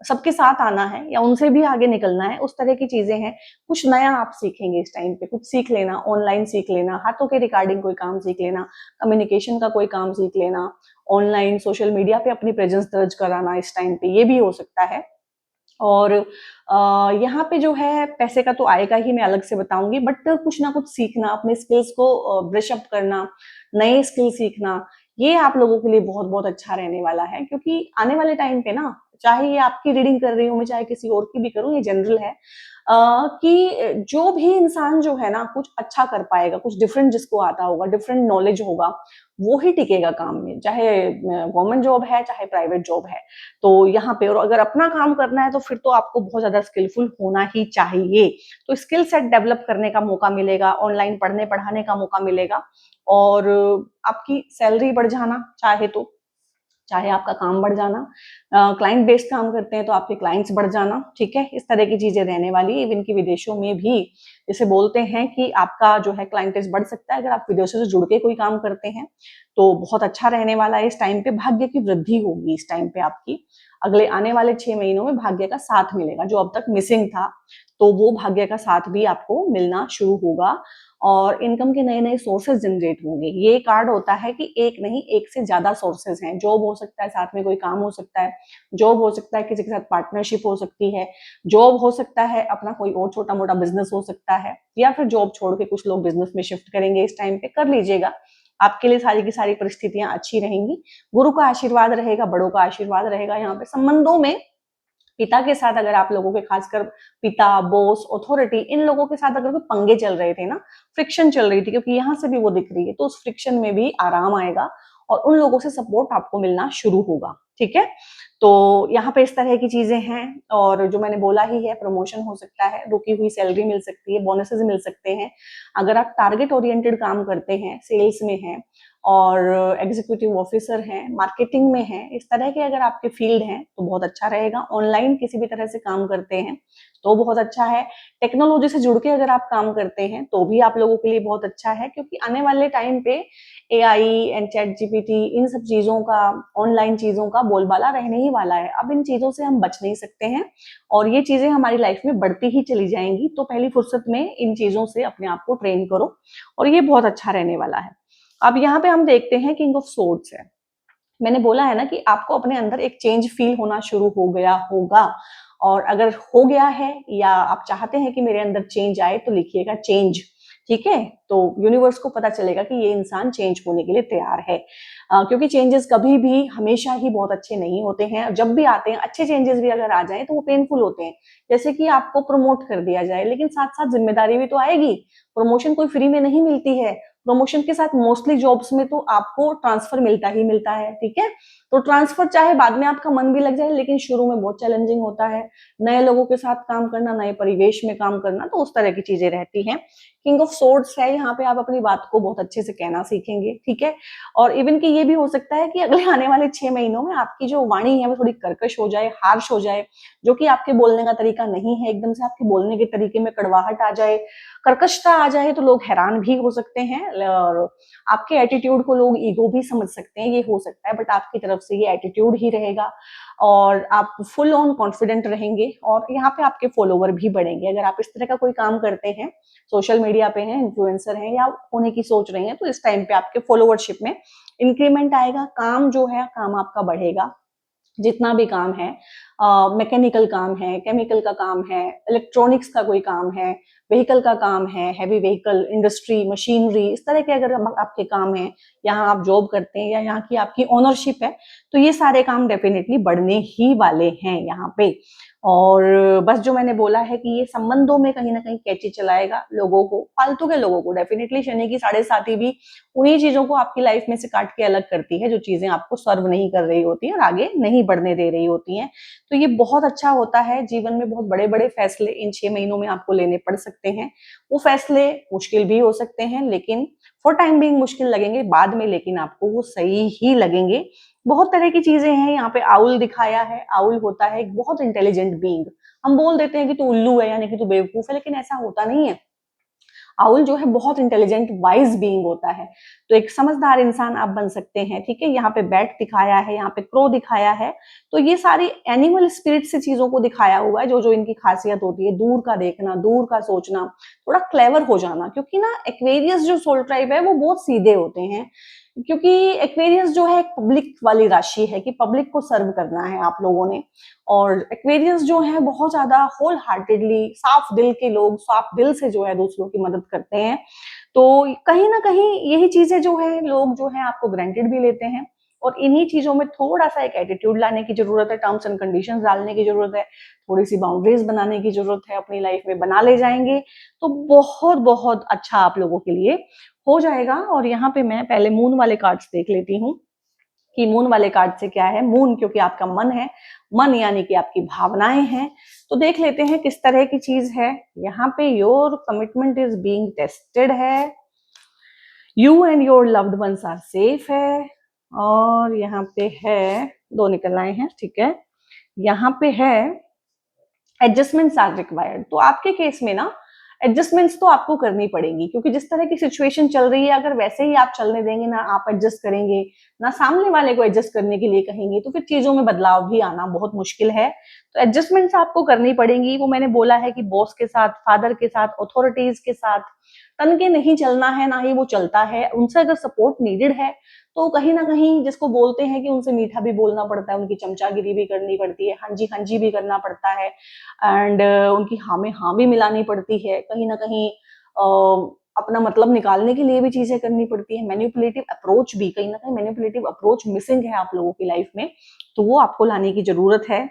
सबके साथ आना है या उनसे भी आगे निकलना है, उस तरह की चीजें हैं। कुछ नया आप सीखेंगे इस टाइम पे, कुछ सीख लेना, ऑनलाइन सीख लेना, हाथों के रिगार्डिंग कोई काम सीख लेना, कम्युनिकेशन का कोई काम सीख लेना, ऑनलाइन सोशल मीडिया पे अपनी प्रेजेंस दर्ज कराना इस टाइम पे, ये भी हो सकता है। और यहाँ पे जो है पैसे का तो आएगा ही, मैं अलग से बताऊंगी, बट कुछ ना कुछ सीखना, अपने स्किल्स को ब्रश अप करना, नए स्किल सीखना, ये आप लोगों के लिए बहुत बहुत अच्छा रहने वाला है। क्योंकि आने वाले टाइम पे ना, चाहे ये आपकी रीडिंग कर रही हूँ मैं, चाहे किसी और की भी करूँ, ये जनरल है कि जो भी इंसान जो है ना कुछ अच्छा कर पाएगा, कुछ डिफरेंट जिसको आता होगा, डिफरेंट नॉलेज होगा, वो ही टिकेगा काम में, चाहे गवर्नमेंट जॉब है चाहे प्राइवेट जॉब है। तो यहाँ पे, और अगर अपना काम करना है तो फिर तो आपको बहुत ज्यादा स्किलफुल होना ही चाहिए। तो स्किल सेट डेवलप करने का मौका मिलेगा, ऑनलाइन पढ़ने पढ़ाने का मौका मिलेगा और आपकी सैलरी बढ़ जाना चाहे तो, चाहे आपका काम बढ़ जाना, क्लाइंट बेस्ड काम करते हैं तो आपके क्लाइंट्स बढ़ जाना, ठीक है, इस तरह की चीजें रहने वाली है। इवन की विदेशों में भी जैसे बोलते हैं कि आपका जो है क्लाइंटेज बढ़ सकता है अगर आप विदेशों से जुड़ के कोई काम करते हैं, तो बहुत अच्छा रहने वाला है इस टाइम पे। भाग्य की वृद्धि होगी इस टाइम पे आपकी, अगले आने वाले 6 महीनों में भाग्य का साथ मिलेगा, जो अब तक मिसिंग था तो वो भाग्य का साथ भी आपको मिलना शुरू होगा और इनकम के नए नए सोर्सेज जनरेट होंगे। ये कार्ड होता है कि एक नहीं, एक से ज्यादा सोर्सेज हैं, जॉब हो सकता है, साथ में कोई काम हो सकता है, जॉब हो सकता है, किसी के साथ पार्टनरशिप हो सकती है, जॉब हो सकता है, अपना कोई और छोटा मोटा बिजनेस हो सकता है, या फिर जॉब छोड़ के कुछ लोग बिजनेस में शिफ्ट करेंगे इस टाइम पे, कर लीजिएगा, आपके लिए सारी की सारी परिस्थितियां अच्छी रहेंगी। गुरु का आशीर्वाद रहेगा, बड़ों का आशीर्वाद रहेगा। यहाँ पे संबंधों में पिता के साथ, अगर आप लोगों के खासकर पिता, बॉस, अथॉरिटी, इन लोगों के साथ अगर कोई पंगे चल रहे थे ना, फ्रिक्शन चल रही थी, क्योंकि यहाँ से भी वो दिख रही है, तो उस फ्रिक्शन में भी आराम आएगा और उन लोगों से सपोर्ट आपको मिलना शुरू होगा, ठीक है। तो यहाँ पे इस तरह की चीजें हैं और जो मैंने बोला ही है, प्रमोशन हो सकता है, रुकी हुई सैलरी मिल सकती है, बोनसेस मिल सकते हैं। अगर आप टारगेट ओरिएंटेड काम करते हैं, सेल्स में हैं और एग्जीक्यूटिव ऑफिसर हैं, मार्केटिंग में हैं, इस तरह के अगर आपके फील्ड हैं तो बहुत अच्छा रहेगा। ऑनलाइन किसी भी तरह से काम करते हैं तो बहुत अच्छा है। टेक्नोलॉजी से जुड़ के अगर आप काम करते हैं तो भी आप लोगों के लिए बहुत अच्छा है, क्योंकि आने वाले टाइम पे एआई एंड चैट जीपीटी, इन सब चीजों का, ऑनलाइन चीजों का बोलबाला रहने ही वाला है। अब इन चीजों से हम बच नहीं सकते हैं और ये चीजें हमारी लाइफ में बढ़ती ही चली जाएंगी। तो पहली फुर्सत में इन चीजों से अपने आप को ट्रेन करो और ये बहुत अच्छा रहने वाला है। अब यहाँ पे हम देखते हैं किंग ऑफ सोर्ड्स है। मैंने बोला है ना कि आपको अपने अंदर एक चेंज फील होना शुरू हो गया होगा, और अगर हो गया है या आप चाहते हैं कि मेरे अंदर चेंज आए तो लिखिएगा चेंज, ठीक है। तो यूनिवर्स को पता चलेगा कि ये इंसान चेंज होने के लिए तैयार है, क्योंकि चेंजेस कभी भी हमेशा ही बहुत अच्छे नहीं होते हैं। जब भी आते हैं अच्छे चेंजेस भी अगर आ जाए तो वो पेनफुल होते हैं। जैसे कि आपको प्रमोट कर दिया जाए, लेकिन साथ साथ जिम्मेदारी भी तो आएगी। प्रमोशन कोई फ्री में नहीं मिलती है, प्रमोशन के साथ मोस्टली जॉब्स में तो आपको ट्रांसफर मिलता ही मिलता है, ठीक है। तो ट्रांसफर चाहे बाद में आपका मन भी लग जाए, लेकिन शुरू में बहुत चैलेंजिंग होता है। नए लोगों के साथ काम करना, नए परिवेश में काम करना, तो उस तरह की चीजें रहती हैं। किंग ऑफ सोर्ड्स है, यहाँ पे आप अपनी बात को बहुत अच्छे से कहना सीखेंगे, ठीक है। और इवन कि ये भी हो सकता है कि अगले आने वाले 6 महीनों में आपकी जो वाणी है वो थोड़ी कर्कश हो जाए, हार्श हो जाए, जो कि आपके बोलने का तरीका नहीं है, एकदम से आपके बोलने के तरीके में कड़वाहट आ जाए, कर्कशता आ जाए, तो लोग हैरान भी हो सकते हैं और आपके एटीट्यूड को लोग ईगो भी समझ सकते हैं, ये हो सकता है। बट आपकी तरफ से ये एटीट्यूड ही रहेगा और आप फुल ऑन कॉन्फिडेंट रहेंगे और यहाँ पे आपके फॉलोवर भी बढ़ेंगे। अगर आप इस तरह का कोई काम करते हैं, सोशल मीडिया पे हैं, इन्फ्लुएंसर हैं या होने की सोच रहे हैं, तो इस टाइम पे आपके फॉलोवरशिप में इंक्रीमेंट आएगा। काम जो है, काम आपका बढ़ेगा। जितना भी काम है, मैकेनिकल काम है, केमिकल का काम है, इलेक्ट्रॉनिक्स का कोई काम है, व्हीकल का काम है, हैवी व्हीकल, इंडस्ट्री, मशीनरी, इस तरह के अगर आपके काम है, यहाँ आप जॉब करते हैं या यहाँ की आपकी ओनरशिप है, तो ये सारे काम डेफिनेटली बढ़ने ही वाले हैं यहाँ पे। और बस जो मैंने बोला है कि ये संबंधों में कहीं ना कहीं कैची चलाएगा लोगों को, फालतू के लोगों को। डेफिनेटली शनि की 7.5 भी उन्हीं चीजों को आपकी लाइफ में से काट के अलग करती है जो चीजें आपको सर्व नहीं कर रही होती है और आगे नहीं बढ़ने दे रही होती हैं। तो ये बहुत अच्छा होता है। जीवन में बहुत बड़े बड़े फैसले इन 6 महीनों में आपको लेने पड़ सकते हैं। वो फैसले मुश्किल भी हो सकते हैं, लेकिन फॉर टाइम बिंग मुश्किल लगेंगे, बाद में लेकिन आपको वो सही ही लगेंगे। बहुत तरह की चीजें हैं। यहाँ पे आउल दिखाया है। आउल होता है एक बहुत इंटेलिजेंट बीइंग। हम बोल देते हैं कि तू उल्लू है, यानी कि तू बेवकूफ है, लेकिन ऐसा होता नहीं है। आउल जो है बहुत इंटेलिजेंट वाइज बीइंग होता है। तो एक समझदार इंसान आप बन सकते हैं। ठीक है, यहाँ पे बैट दिखाया है, यहाँ पे क्रो दिखाया है। तो ये सारी एनिमल स्पिरिट से चीजों को दिखाया हुआ है, जो जो इनकी खासियत होती है। दूर का देखना, दूर का सोचना, थोड़ा क्लेवर हो जाना। क्योंकि ना एक्वेरियस जो सोल ट्राइब है वो बहुत सीधे होते हैं। क्योंकि एक्वेरियस जो है एक पब्लिक वाली राशि है कि पब्लिक को सर्व करना है आप लोगों ने। और एक्वेरियस जो है बहुत ज्यादा होल हार्टेडली, साफ दिल के लोग साफ दिल से जो है दूसरों की मदद करते हैं। तो कहीं ना कहीं यही चीजें जो है लोग जो है आपको ग्रांटेड भी लेते हैं। और इन्हीं चीजों में थोड़ा सा एक एटीट्यूड लाने की जरूरत है, टर्म्स एंड कंडीशंस डालने की जरूरत है, थोड़ी सी बाउंड्रीज बनाने की जरूरत है। अपनी लाइफ में बना ले जाएंगे तो बहुत बहुत अच्छा आप लोगों के लिए हो जाएगा। और यहाँ पे मैं पहले मून वाले कार्ड्स देख लेती हूँ कि मून वाले कार्ड से क्या है। मून क्योंकि आपका मन है, मन यानी कि आपकी भावनाएं हैं। तो देख लेते हैं किस तरह की चीज है। यहाँ पे your commitment is being tested है, you and your loved ones are safe है। और यहाँ पे है, दो निकल आए हैं, ठीक है। यहाँ पे है एडजस्टमेंट्स आर रिक्वायर्ड। तो आपके केस में ना एडजस्टमेंट्स तो आपको करनी पड़ेगी, क्योंकि जिस तरह की सिचुएशन चल रही है अगर वैसे ही आप चलने देंगे, ना आप एडजस्ट करेंगे ना सामने वाले को एडजस्ट करने के लिए कहेंगे, तो फिर चीजों में बदलाव भी आना बहुत मुश्किल है। तो एडजस्टमेंट्स आपको करनी पड़ेंगी। वो मैंने बोला है कि बॉस के साथ, फादर के साथ, अथॉरिटीज के साथ तन के नहीं चलना है, ना ही वो चलता है। उनसे अगर सपोर्ट नीडेड है तो कहीं ना कहीं, जिसको बोलते हैं कि उनसे मीठा भी बोलना पड़ता है, उनकी चमचागिरी भी करनी पड़ती है, हाँ जी भी करना पड़ता है। एंड उनकी हाँ में हाँ भी मिलानी पड़ती है। कहीं ना कहीं अपना मतलब निकालने के लिए भी चीजें करनी पड़ती है। मैनिपुलेटिव अप्रोच भी, कहीं ना कहीं मैनिपुलेटिव अप्रोच मिसिंग है आप लोगों की लाइफ में, तो वो आपको लाने की जरूरत है।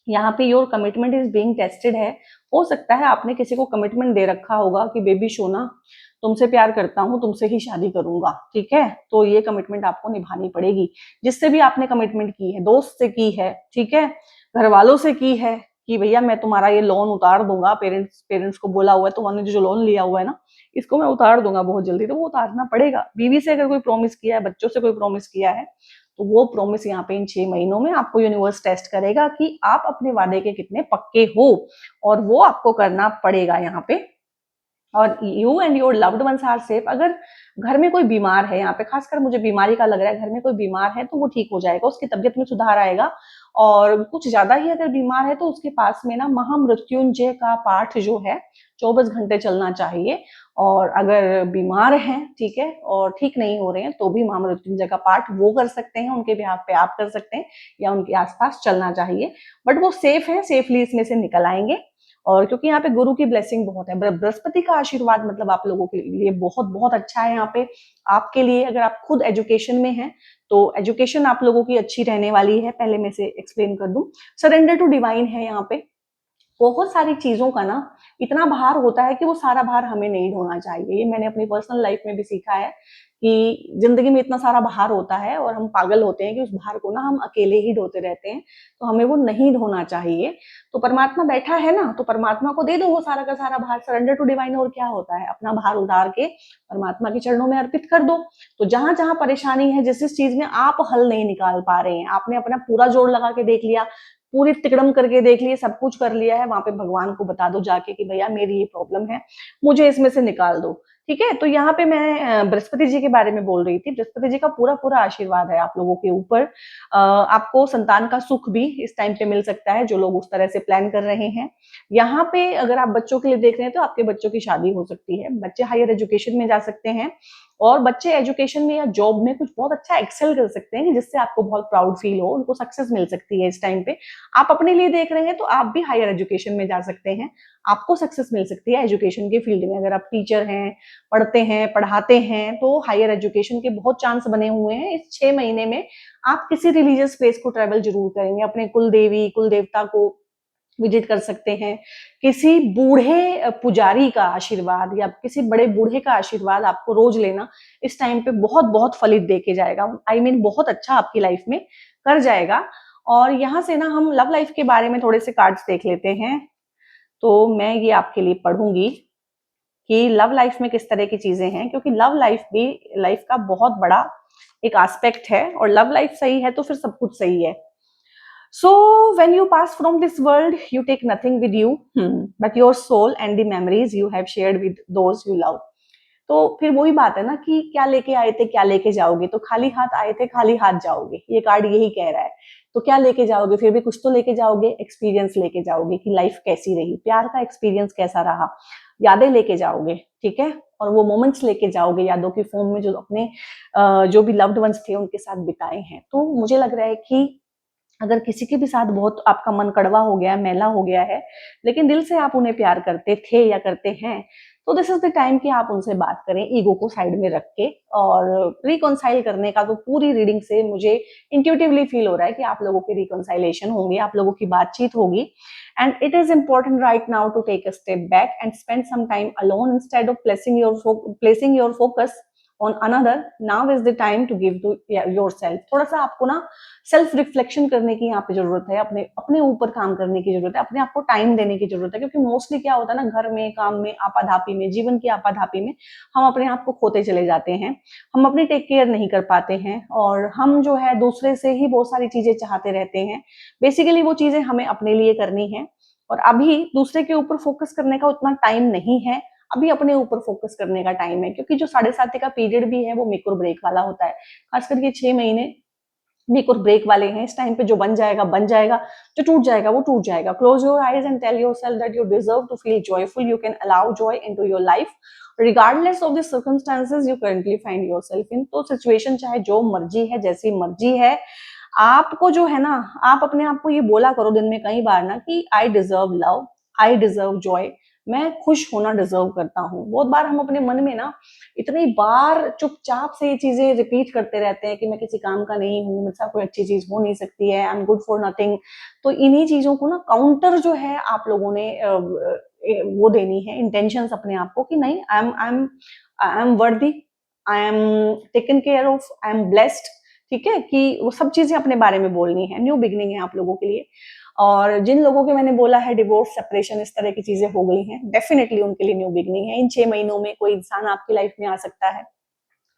यहाँ पे your commitment is being tested है। हो सकता है आपने किसी को कमिटमेंट दे रखा होगा कि बेबी सोना, तुमसे प्यार करता हूँ, तुमसे ही शादी करूंगा, ठीक है। तो ये कमिटमेंट आपको निभानी पड़ेगी। जिससे भी आपने कमिटमेंट की है, दोस्त से की है, ठीक है, घर वालों से की है कि भैया मैं तुम्हारा ये लोन उतार दूंगा, पेरेंट्स पेरेंट्स को बोला हुआ है, तुम्हारे जो लोन लिया हुआ है ना, इसको मैं उतार दूंगा बहुत जल्दी, तो वो उतारना पड़ेगा। बीवी से अगर कोई प्रॉमिस किया है, बच्चों से कोई प्रॉमिस किया है, तो वो प्रॉमिस यहाँ पे इन 6 महीनों में आपको यूनिवर्स टेस्ट करेगा कि आप अपने वादे के कितने पक्के हो, और वो आपको करना पड़ेगा यहाँ पे। और you and your loved ones are safe. अगर घर में कोई बीमार है, यहाँ पे खासकर मुझे बीमारी का लग रहा है, घर में कोई बीमार है तो वो ठीक हो जाएगा, उसकी तबियत में सुधार आएगा। और कुछ ज्यादा ही अगर बीमार है तो उसके पास में ना महामृत्युंजय का पाठ जो है 24 घंटे चलना चाहिए। और अगर बीमार हैं, ठीक है, और ठीक नहीं हो रहे हैं, तो भी महामृत्युंजय का पाठ वो कर सकते हैं, उनके बिहाफ पे आप कर सकते हैं, या उनके आसपास चलना चाहिए। बट वो सेफ है, सेफली इसमें से निकल आएंगे। और क्योंकि यहाँ पे गुरु की ब्लेसिंग बहुत है, बृहस्पति का आशीर्वाद मतलब आप लोगों के लिए बहुत बहुत अच्छा है। यहाँ पे आपके लिए, अगर आप खुद एजुकेशन में हैं तो एजुकेशन आप लोगों की अच्छी रहने वाली है। पहले मैं से एक्सप्लेन कर दूं, सरेंडर टू डिवाइन है यहाँ पे। बहुत सारी चीजों का ना इतना भार होता है कि वो सारा भार हमें नहीं ढोना चाहिए। ये मैंने अपनी पर्सनल लाइफ में भी सीखा है कि जिंदगी में इतना सारा भार होता है और हम पागल होते हैं कि उस भार को ना हम अकेले ही ढोते रहते हैं, तो हमें वो नहीं ढोना चाहिए। तो परमात्मा बैठा है ना, तो परमात्मा को दे दो वो सारा का सारा भार, सरेंडर टू डिवाइन। और क्या होता है, अपना भार उतार के परमात्मा के चरणों में अर्पित कर दो। तो जहां जहां परेशानी है, जिस जिस चीज में आप हल नहीं निकाल पा रहे हैं, आपने अपना पूरा जोर लगा के देख लिया, पूरी तिकड़म करके देख लिए, सब कुछ कर लिया है, वहां पे भगवान को बता दो जाके कि भैया मेरी ये प्रॉब्लम है, मुझे इसमें से निकाल दो, ठीक है। तो यहाँ पे मैं बृहस्पति जी के बारे में बोल रही थी। बृहस्पति जी का पूरा पूरा आशीर्वाद है आप लोगों के ऊपर। आपको संतान का सुख भी इस टाइम पे मिल सकता है, जो लोग उस तरह से प्लान कर रहे हैं। यहाँ पे अगर आप बच्चों के लिए देख रहे हैं तो आपके बच्चों की शादी हो सकती है, बच्चे हायर एजुकेशन में जा सकते हैं, और बच्चे एजुकेशन में या जॉब में कुछ बहुत अच्छा एक्सेल कर सकते हैं, जिससे आपको बहुत प्राउड फील हो, उनको सक्सेस मिल सकती है इस टाइम पे। आप अपने लिए देख रहे हैं तो आप भी हायर एजुकेशन में जा सकते हैं, आपको सक्सेस मिल सकती है एजुकेशन के फील्ड में। अगर आप टीचर हैं, पढ़ते हैं, पढ़ाते हैं, तो हायर एजुकेशन के बहुत चांस बने हुए हैं। इस 6 महीने में आप किसी रिलीजियस प्लेस को ट्रेवल जरूर करेंगे, अपने कुल देवी कुल देवता को विजिट कर सकते हैं। किसी बूढ़े पुजारी का आशीर्वाद या किसी बड़े बूढ़े का आशीर्वाद आपको रोज लेना इस टाइम पे बहुत बहुत फलित दे के जाएगा। आई मीन बहुत अच्छा आपकी लाइफ में कर जाएगा। और यहाँ से ना हम लव लाइफ के बारे में थोड़े से कार्ड्स देख लेते हैं। तो मैं ये आपके लिए पढ़ूंगी कि लव लाइफ में किस तरह की चीजें हैं, क्योंकि लव लाइफ भी लाइफ का बहुत बड़ा एक एस्पेक्ट है, और लव लाइफ सही है तो फिर सब कुछ सही है। So when you pass from this world, you take nothing with you, but your soul and the memories you have shared with those you love. तो फिर वही बात है ना कि क्या लेके आए थे, क्या लेके जाओगे। तो खाली हाथ आए थे, खाली हाथ जाओगे, ये कार्ड यही कह रहा है। तो क्या लेके जाओगे, फिर भी कुछ तो लेके जाओगे, एक्सपीरियंस लेके जाओगे कि लाइफ कैसी रही, प्यार का एक्सपीरियंस कैसा रहा, यादें लेके जाओगे, ठीक है। और वो मोमेंट्स लेके जाओगे यादों की फॉर्म में, जो अपने जो भी लव्ड वंस थे उनके साथ बिताए हैं। तो मुझे लग रहा है कि अगर किसी के भी साथ बहुत आपका मन कड़वा हो गया है, मैला हो गया है, लेकिन दिल से आप उन्हें प्यार करते थे या करते हैं, तो दिस इज द टाइम कि आप उनसे बात करें, ईगो को साइड में रख के। और रिकॉन्साइल करने का तो पूरी रीडिंग से मुझे इंट्यूटिवली फील हो रहा है कि आप लोगों की रिकॉन्साइलेशन होंगी, आप लोगों की बातचीत होगी। And it is important right now to take a step back and spend some time alone instead of placing your focus on another. Now is the time to give to yourself. थोड़ा सा आपको ना सेल्फ रिफ्लेक्शन करने की यहाँ पे जरूरत है, अपने अपने ऊपर काम करने की जरूरत है, अपने आप को टाइम देने की जरूरत है। क्योंकि मोस्टली क्या होता है ना, घर में, काम में, आपाधापी में, जीवन की आपाधापी में हम अपने आप को खोते चले जाते हैं, हम अपनी टेक केयर नहीं कर पाते हैं, और हम जो है दूसरे से ही बहुत सारी चीजें चाहते रहते हैं। बेसिकली वो चीजें हमें अपने लिए करनी है, और अभी दूसरे के ऊपर फोकस करने का उतना टाइम नहीं है, अभी अपने ऊपर फोकस करने का टाइम है। क्योंकि जो 7.5 का पीरियड भी है वो मेक और ब्रेक वाला होता है, खासकर ये 6 महीने मेक और ब्रेक वाले हैं। इस टाइम पे जो बन जाएगा बन जाएगा, जो टूट जाएगा वो टूट जाएगा। Close your eyes and tell yourself that you deserve to feel joyful, you can allow joy into your life regardless of the circumstances you currently find yourself in. तो सिचुएशन चाहे जो मर्जी है, जैसी मर्जी है, आपको जो है ना, आप अपने आप को ये बोला करो दिन में कई बार ना कि I deserve love, I deserve Joy, मैं खुश होना डिजर्व करता हूँ। बहुत बार हम अपने मन में ना इतनी बार चुपचाप से ये चीजें रिपीट करते रहते हैं कि मैं किसी काम का नहीं हूँ, मेरे साथ कोई अच्छी चीज हो नहीं सकती है, I am good for nothing. तो इन्हीं चीजों को ना काउंटर जो है आप लोगों ने वो देनी है इंटेंशंस अपने आप को कि नहीं, आई एम वर्दी, I am taken care of, I am blessed. ठीक है, कि वो सब चीजें अपने बारे में बोलनी है। न्यू बिगनिंग है आप लोगों के लिए। और जिन लोगों के मैंने बोला है डिवोर्स, सेपरेशन, इस तरह की चीजें हो गई हैं, डेफिनेटली उनके लिए न्यू बिगनिंग है। इन 6 महीनों में कोई इंसान आपकी लाइफ में आ सकता है,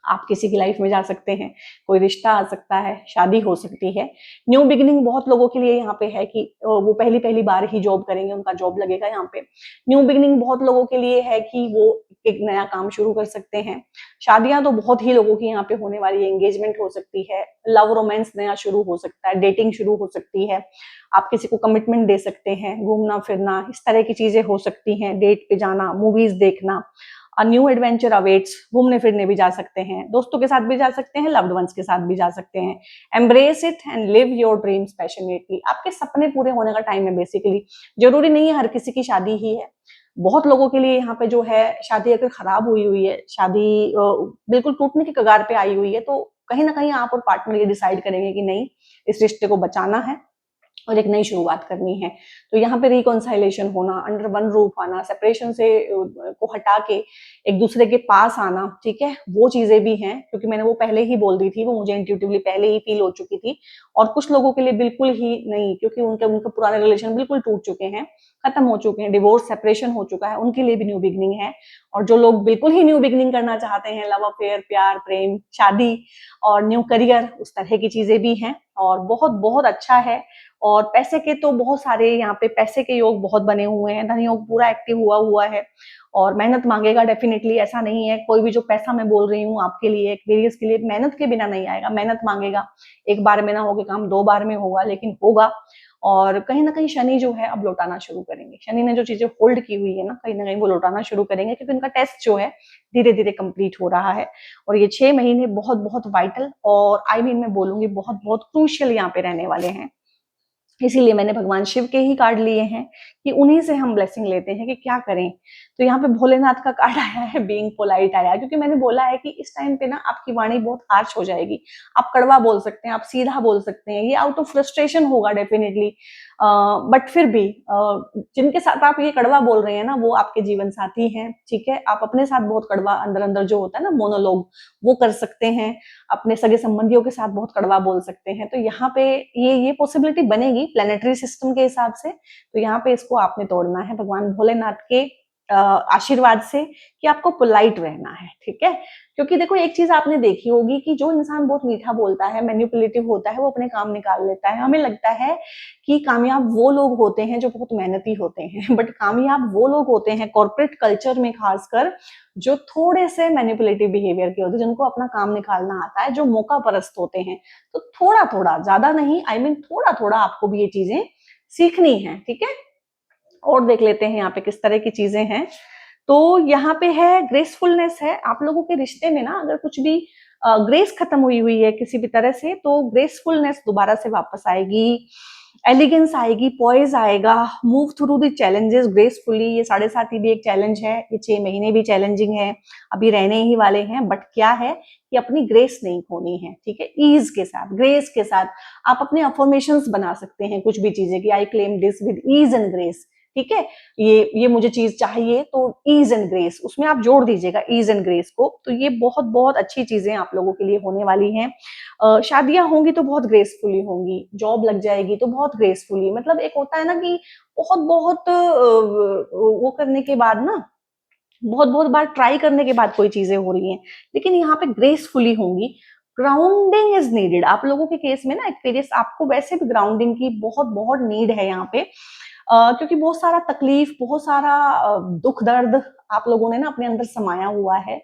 आप किसी की लाइफ में जा सकते हैं, कोई रिश्ता आ सकता है, शादी हो सकती है। न्यू बिगिनिंग बहुत लोगों के लिए यहाँ पे है कि वो पहली पहली बार ही जॉब करेंगे, उनका जॉब लगेगा यहाँ पे। न्यू बिगिनिंग बहुत लोगों के लिए है कि वो एक नया काम शुरू कर सकते हैं। शादियां तो बहुत ही लोगों की यहाँ पे होने वाली है, एंगेजमेंट हो सकती है, लव रोमांस नया शुरू हो सकता है, डेटिंग शुरू हो सकती है, आप किसी को कमिटमेंट दे सकते हैं, घूमना फिरना, इस तरह की चीजें हो सकती हैं, डेट पे जाना, मूवीज देखना, न्यू एडवेंचर अवेट्स, घूमने फिरने भी जा सकते हैं, दोस्तों के साथ भी जा सकते हैं, लव्ड वंस के साथ भी जा सकते हैं। Embrace it and live your dreams passionately. आपके सपने पूरे होने का टाइम है बेसिकली। जरूरी नहीं है हर किसी की शादी ही है, बहुत लोगों के लिए यहाँ पे जो है शादी अगर खराब हुई हुई है, शादी बिल्कुल टूटने की कगार पे आई हुई है, तो कहीं ना कहीं आप और पार्टनर ये डिसाइड करेंगे कि नहीं, इस रिश्ते को बचाना है और एक नई शुरुआत करनी है। तो यहाँ पे रिकॉन्साइलेशन होना, अंडर वन रूफ आना, सेपरेशन से को हटा के एक दूसरे के पास आना, ठीक है, वो चीजें भी हैं। क्योंकि मैंने वो पहले ही बोल दी थी, वो मुझे इंट्यूटिवली पहले ही फील हो चुकी थी। और कुछ लोगों के लिए बिल्कुल ही नहीं, क्योंकि उनके उनके पुराने रिलेशन बिल्कुल टूट चुके हैं, खत्म हो चुके हैं, डिवोर्स, सेपरेशन हो चुका है, उनके लिए भी न्यू बिगनिंग है। और जो लोग बिल्कुल ही न्यू बिगनिंग करना चाहते हैं, लव अफेयर, प्यार, प्रेम, शादी और न्यू करियर, उस तरह की चीजें भी हैं। और बहुत बहुत अच्छा है। और पैसे के तो बहुत सारे यहाँ पे पैसे के योग बहुत बने हुए हैं, धन योग पूरा एक्टिव हुआ हुआ है, और मेहनत मांगेगा डेफिनेटली। ऐसा नहीं है, कोई भी जो पैसा मैं बोल रही हूँ आपके लिए, एक्वेरियस के लिए, मेहनत के बिना नहीं आएगा, मेहनत मांगेगा। एक बार में ना होगा काम, 2 बार में होगा, लेकिन होगा। और कहीं ना कहीं शनि जो है अब लौटाना शुरू करेंगे। शनि ने जो चीजें होल्ड की हुई है ना, कहीं ना कहीं वो लौटाना शुरू करेंगे, क्योंकि उनका टेस्ट जो है धीरे धीरे कंप्लीट हो रहा है। और ये 6 महीने बहुत बहुत वाइटल और आई मीन मैं बोलूंगी बहुत बहुत क्रूशियल यहाँ पे रहने वाले हैं। इसीलिए मैंने भगवान शिव के ही कार्ड लिए हैं कि उन्हीं से हम ब्लेसिंग लेते हैं कि क्या करें। तो यहाँ पे भोलेनाथ का कार्ड आया है, बीइंग पोलाइट आया है, क्योंकि मैंने बोला है कि इस टाइम पे ना आपकी वाणी बहुत हार्श हो जाएगी। आप कड़वा बोल सकते हैं, आप सीधा बोल सकते हैं, ये आउट ऑफ फ्रस्ट्रेशन होगा डेफिनेटली। बट फिर भी जिनके साथ आप ये कड़वा बोल रहे हैं ना, वो आपके जीवन साथी हैं, ठीक है। आप अपने साथ बहुत कड़वा अंदर अंदर जो होता है ना मोनोलॉग, वो कर सकते हैं। अपने सगे संबंधियों के साथ बहुत कड़वा बोल सकते हैं। तो यहाँ पे ये पॉसिबिलिटी बनेगी प्लेनेटरी सिस्टम के हिसाब से। तो यहाँ पे इसको आपने तोड़ना है भगवान भोलेनाथ के आशीर्वाद से कि आपको पोलाइट रहना है, ठीक है। क्योंकि देखो एक चीज आपने देखी होगी कि जो इंसान बहुत मीठा बोलता है, मैनिपुलेटिव होता है, वो अपने काम निकाल लेता है। हमें लगता है कि कामयाब वो लोग होते हैं जो बहुत मेहनती होते हैं, बट कामयाब वो लोग होते हैं कॉर्पोरेट कल्चर में खासकर, जो थोड़े से मैनिपुलेटिव बिहेवियर के होते हैं, जिनको अपना काम निकालना आता है, जो मौका परस्त होते हैं। तो थोड़ा थोड़ा, ज्यादा नहीं, आई मीन थोड़ा थोड़ा आपको भी ये चीजें सीखनी है, ठीक है। और देख लेते हैं यहाँ पे किस तरह की चीजें हैं। तो यहाँ पे है ग्रेसफुलनेस है। आप लोगों के रिश्ते में ना अगर कुछ भी ग्रेस खत्म हुई हुई है किसी भी तरह से, तो ग्रेसफुलनेस दोबारा से वापस आएगी, एलिगेंस आएगी, पॉइज आएगा, move through the challenges gracefully. ये 7.5 भी एक चैलेंज है, ये 6 महीने भी चैलेंजिंग है, अभी रहने ही वाले हैं। बट क्या है कि अपनी ग्रेस नहीं खोनी है, ठीक है। ईज के साथ, ग्रेस के साथ आप अपने अफर्मेशंस बना सकते हैं कुछ भी चीजें कि I claim this with ease and grace, ठीक है। ये मुझे चीज चाहिए, तो ईज एंड ग्रेस उसमें आप जोड़ दीजिएगा, ईज एंड ग्रेस को। तो ये बहुत बहुत अच्छी चीजें आप लोगों के लिए होने वाली हैं। शादियां होंगी तो बहुत ग्रेसफुली होंगी, जॉब लग जाएगी तो बहुत ग्रेसफुली। मतलब एक होता है ना कि बहुत बहुत वो करने के बाद ना, बहुत बहुत बार ट्राई करने के बाद कोई चीजें हो रही हैं, लेकिन यहाँ पे ग्रेसफुली होंगी। ग्राउंडिंग इज नीडेड आप लोगों के केस में ना, एक्सपीरियंस आपको वैसे भी ग्राउंडिंग की बहुत बहुत नीड है यहाँ पे। क्योंकि बहुत सारा तकलीफ, बहुत सारा दुख दर्द आप लोगों ने ना अपने अंदर समाया हुआ है।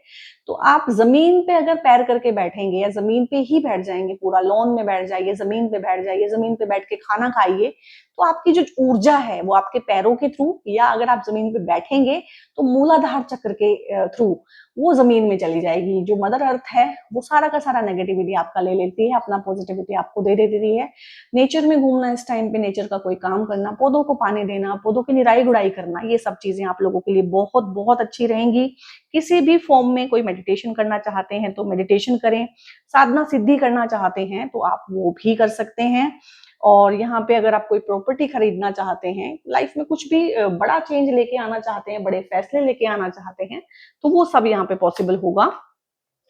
तो आप जमीन पे अगर पैर करके बैठेंगे, या जमीन पे ही बैठ जाएंगे, पूरा लॉन में बैठ जाइए, जमीन पे बैठ जाइए, जमीन पे बैठ के खाना खाइए, तो आपकी जो ऊर्जा है वो आपके पैरों के थ्रू, या अगर आप जमीन पे बैठेंगे तो मूलाधार चक्र के थ्रू वो जमीन में चली जाएगी। जो मदर अर्थ है वो सारा का सारा नेगेटिविटी आपका ले लेती है, अपना पॉजिटिविटी आपको दे देती है। नेचर में घूमना, इस टाइम पे नेचर का कोई काम करना, पौधों को पानी देना, पौधों की निराई गुड़ाई करना, ये सब चीजें आप लोगों के लिए बहुत बहुत अच्छी रहेंगी। किसी भी फॉर्म में कोई मेडिटेशन करना चाहते हैं तो मेडिटेशन करें, साधना सिद्धि करना चाहते हैं तो आप वो भी कर सकते हैं। और यहाँ पे अगर आप कोई प्रॉपर्टी खरीदना चाहते हैं, लाइफ में कुछ भी बड़ा चेंज लेके आना चाहते हैं, बड़े फैसले लेके आना चाहते हैं, तो वो सब यहाँ पे पॉसिबल होगा।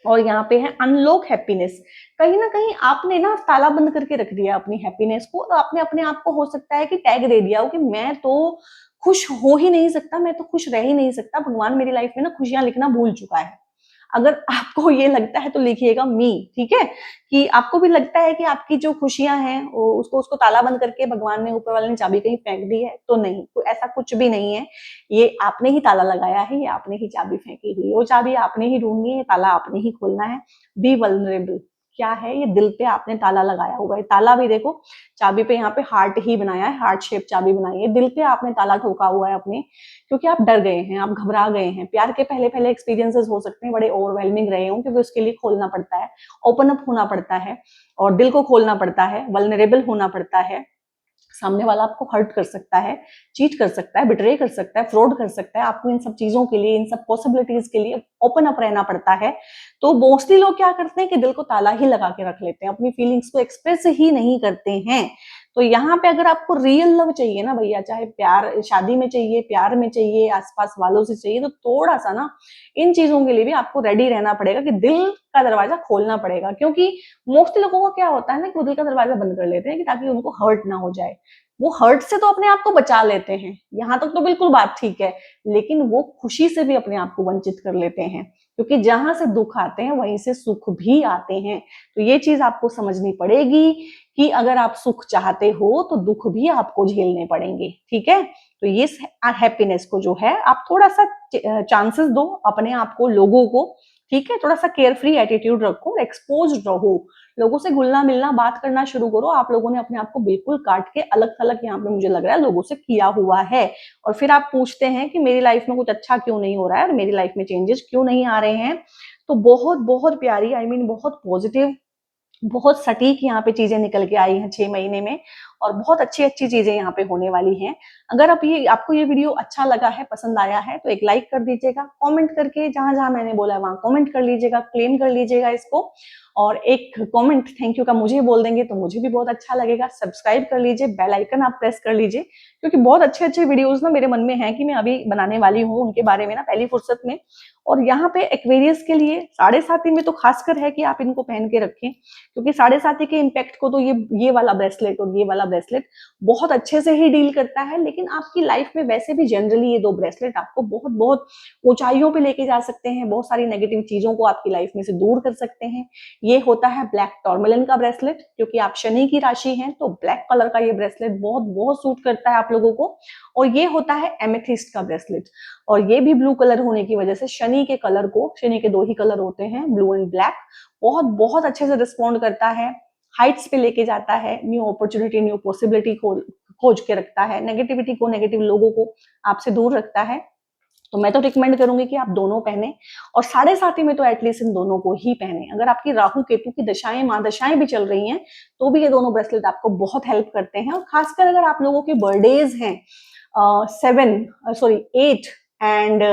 और यहाँ पे है अनलॉक हैप्पीनेस। कहीं ना कहीं आपने ना ताला बंद करके रख दिया अपनी हैप्पीनेस को, और आपने अपने आप को हो सकता है कि टैग दे दिया हो कि मैं तो खुश हो ही नहीं सकता, मैं तो खुश रह ही नहीं सकता, भगवान मेरी लाइफ में ना खुशियां लिखना भूल चुका है। अगर आपको ये लगता है तो लिखिएगा मी, ठीक है। कि आपको भी लगता है कि आपकी जो खुशियां हैं उसको उसको ताला बंद करके भगवान ने, ऊपर वाले ने चाबी कहीं फेंक दी है, तो नहीं, तो ऐसा कुछ भी नहीं है। ये आपने ही ताला लगाया है, ये आपने ही चाबी फेंकी हुई है, वो चाबी आपने ही ढूंढनी है, ताला आपने ही खोलना है। Be vulnerable. क्या है ये, दिल पे आपने ताला लगाया हुआ है। ताला भी देखो, चाबी पे यहाँ पे हार्ट ही बनाया है, हार्ट शेप चाबी बनाई है, दिल पे आपने ताला ठोका हुआ है अपने, क्योंकि आप डर गए हैं, आप घबरा गए हैं। प्यार के पहले पहले एक्सपीरियंसेस हो सकते हैं बड़े ओवरवेलमिंग रहे हों, क्योंकि उसके लिए खोलना पड़ता है, ओपन अप होना पड़ता है, और दिल को खोलना पड़ता है, वल्नरेबल होना पड़ता है। सामने वाला आपको हर्ट कर सकता है, चीट कर सकता है, बिट्रे कर सकता है, फ्रॉड कर सकता है। आपको इन सब चीजों के लिए, इन सब पॉसिबिलिटीज के लिए ओपन अप रहना पड़ता है। तो मोस्टली लोग क्या करते हैं कि दिल को ताला ही लगा के रख लेते हैं, अपनी फीलिंग्स को एक्सप्रेस ही नहीं करते हैं। तो यहाँ पे अगर आपको रियल लव चाहिए ना भैया, चाहे प्यार शादी में चाहिए, प्यार में चाहिए, आसपास वालों से चाहिए, तो थोड़ा सा ना इन चीजों के लिए भी आपको रेडी रहना पड़ेगा कि दिल का दरवाजा खोलना पड़ेगा। क्योंकि मोस्टली लोगों का क्या होता है ना कि वो दिल का दरवाजा बंद कर लेते हैं कि ताकि उनको हर्ट ना हो जाए। वो हर्ट से तो अपने आप को बचा लेते हैं, यहाँ तक तो बिल्कुल बात ठीक है, लेकिन वो खुशी से भी अपने आप को वंचित कर लेते हैं, क्योंकि जहां से दुख आते हैं वहीं से सुख भी आते हैं। तो ये चीज आपको समझनी पड़ेगी कि अगर आप सुख चाहते हो तो दुख भी आपको झेलने पड़ेंगे, ठीक है। तो ये हैप्पीनेस को जो है आप थोड़ा सा चांसेस दो अपने आप को, लोगों को, ठीक है। थोड़ा सा केयर फ्री एटीट्यूड रखो, एक्सपोज रहो, लोगों से घुलना मिलना, बात करना शुरू करो। आप लोगों ने अपने आप को बिल्कुल काट के अलग थलग यहाँ पे मुझे लग रहा है लोगों से किया हुआ है। और फिर आप पूछते हैं कि मेरी लाइफ में कुछ अच्छा क्यों नहीं हो रहा है और मेरी लाइफ में चेंजेस क्यों नहीं आ रहे हैं। तो बहुत बहुत प्यारी, आई मीन बहुत पॉजिटिव, बहुत सटीक यहाँ पे चीजें निकल के आई हैं 6 महीने में। और बहुत अच्छी-अच्छी चीजें यहाँ पे होने वाली हैं। अगर आपको ये वीडियो अच्छा लगा है, पसंद आया है तो एक लाइक कर दीजिएगा, कमेंट करके जहां-जहां मैंने बोला है वहां कमेंट कर लीजिएगा, क्लेम कर लीजिएगा इसको, और एक कमेंट थैंक यू का मुझे बोल देंगे तो मुझे भी बहुत अच्छा लगेगा। सब्सक्राइब कर लीजिए, बेल आइकन आप प्रेस कर लीजिए, क्योंकि बहुत अच्छे-अच्छे वीडियोस ना मेरे मन में हैं कि मैं अभी बनाने वाली हूँ उनके बारे में ना पहली फुर्सत में। और यहाँ पे एक्वेरियस के लिए साढ़े साथी में तो खासकर है कि आप इनको पहन के रखें, क्योंकि साढ़े साथी के इम्पैक्ट को तो ये वाला ब्रेसलेट और ये वाला ब्रेसलेट बहुत अच्छे से ही डील करता है। लेकिन आपकी लाइफ में वैसे भी जनरली ये दो ब्रेसलेट आपको बहुत बहुत ऊंचाइयों पे लेके जा सकते हैं, बहुत सारी नेगेटिव चीजों को आपकी लाइफ में से दूर कर सकते हैं। ये होता है ब्लैक टॉर्मलिन का ब्रेसलेट, क्योंकि आप शनि की राशि हैं तो ब्लैक कलर का ये ब्रेसलेट बहुत बहुत सूट करता है आप लोगों को। और ये होता है एमेथिस्ट का ब्रेसलेट, और ये भी ब्लू कलर होने की वजह से शनि के कलर को, शनि के दो ही कलर होते हैं ब्लू एंड ब्लैक, बहुत बहुत अच्छे से रिस्पॉन्ड करता है, हाइट्स पे लेके जाता है, न्यू अपॉर्चुनिटी न्यू पॉसिबिलिटी को खोज के रखता है, नेगेटिविटी को, नेगेटिव लोगों को आपसे दूर रखता है। तो मैं तो रिकमेंड करूंगी कि आप दोनों पहने, और साढ़े साथी में तो एटलीस्ट इन दोनों को ही पहने। अगर आपकी राहु केतु की दशाएं महादशाएं भी चल रही हैं तो भी ये दोनों ब्रेसलेट आपको बहुत हेल्प करते हैं। और खासकर अगर आप लोगों के बर्थडेज हैं 8 एंड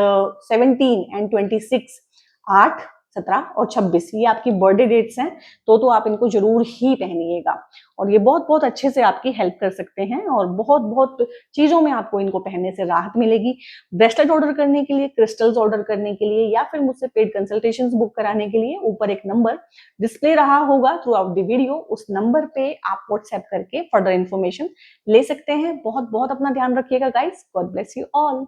17 एंड 26, 8, 17 और 26, ये आपकी बर्थडे डेट्स हैं, तो आप इनको जरूर ही पहनिएगा। और ये बहुत बहुत अच्छे से आपकी हेल्प कर सकते हैं, और बहुत बहुत चीजों में आपको इनको पहनने से राहत मिलेगी। ब्रेसलेट ऑर्डर करने के लिए, क्रिस्टल्स ऑर्डर करने के लिए, या फिर मुझसे पेड कंसल्टेशंस बुक कराने के लिए ऊपर एक नंबर डिस्प्ले रहा होगा थ्रू आउट द वीडियो, उस नंबर पे आप व्हाट्सएप करके फर्दर इन्फॉर्मेशन ले सकते हैं। बहुत बहुत अपना ध्यान रखिएगा guys. God bless you all.